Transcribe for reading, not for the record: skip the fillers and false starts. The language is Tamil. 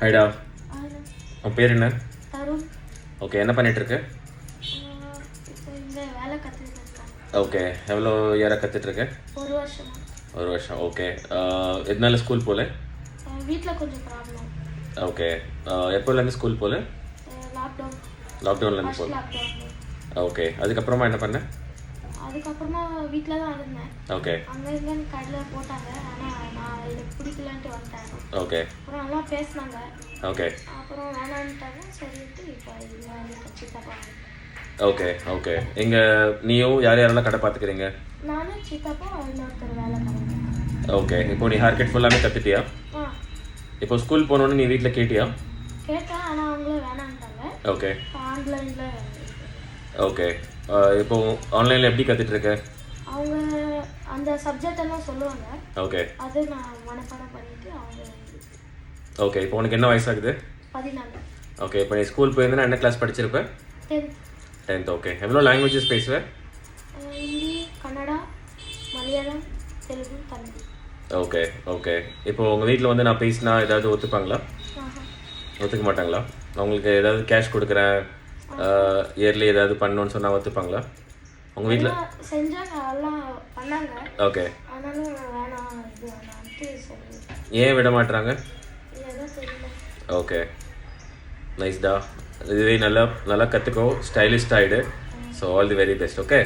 ஹைடா, உன் பேர் என்ன? தருண். ஓகே, என்ன பண்ணிட்டு இருக்க? இப்போ இந்த வேலை கற்றுட்டு இருக்கேன். ஓகே, எவ்வளோ இயராக கற்றுட்டு இருக்க? ஒரு வருஷமா. ஒரு வருஷம். ஓகே, எதனால ஸ்கூல் போகல? வீட்டில் கொஞ்சம் ப்ராப்ளம். ஓகே, எப்போலேருந்து ஸ்கூல் போகல? லாக்டவுன். லாக்டவுன்லேருந்து ஃபர்ஸ்ட் போகல. லாக்டவுன். ஓகே, அதுக்கப்புறமா என்ன பண்ண? அதுக்கப்புறமா வீட்டில் தான் இருந்தேன். ஓகே அங்கே இங்கேன்னு கடையில் போட்டாங்க, ஆனால் நான் எனக்கு பிடிக்கலன்ட்டு வந்துட்டேன். ஓகே அப்புறம் நல்லா பேசினாங்க, ஓகே அப்புறம் வேணான்ட்டாங்க. சரின்ட்டு இப்போ இங்கே வந்து கட்சி தப்பாங்க. ஓகே ஓகே இங்கே நீயும் யார் யாரெல்லாம் கடை பார்த்துக்கிறீங்க? நானும் சித்தப்பா இன்னொருத்தர் வேலை பண்ணுறேன். ஓகே, இப்போ நீ ஹேர் கட் ஃபுல்லாமே கற்றுட்டியா? ஆ, இப்போ ஸ்கூல் போகணுன்னு நீ வீட்டில் கேட்டியா? கேட்டேன், ஆனால் அவங்களும் வேணான்ட்டாங்க. ஓகே ஆன்லைனில் ஓகே, இப்போ ஆன்லைனில் எப்படி கற்றுட்டு இருக்க? அவங்க அந்த சப்ஜெக்ட் எல்லாம் சொல்லுவாங்க, ஓகே அது நான் மனப்பாடம் பண்ணிட்டு அவங்க ஓகே இப்போ உனக்கு என்ன வயசாகுது? 14 ஓகே, இப்போ நீ ஸ்கூல் போயிருந்தா என்ன கிளாஸ் படிச்சிருப்ப? 10th. 10th. ஓகே, எவ்வளோ லாங்குவேஜஸ் பேசுவேன்? ஹிந்தி, கன்னடா, மலையாளம், தெலுங்கு, தமிழ். ஓகே ஓகே இப்போ உங்கள் வீட்டில் வந்து நான் பேசினா ஏதாவது ஒத்துப்பாங்களா? ஆஹா. ஒத்துக்க மாட்டாங்களா? அவங்களுக்கு ஏதாவது கேஷ் கொடுக்குறேன், இயர்லி ஏதாவது பண்ணணும்னு சொன்னால் ஒத்துப்பாங்களா உங்கள் வீட்டில்? எல்லாம் செஞ்சாங்க, எல்லாம் பண்ணாங்க, ஓகே, ஆனாலும் வேணாம் இது வேணான்ட்டு சொல்லி ஏன் விட மாட்டுறாங்க? ஏதோ தெரியல. ஓகே, நைஸ்டா. இதுவே நல்லா நல்லா கற்றுக்கோ, ஸ்டைலிஸ்ட் ஆகிடு. So all the very best. Okay.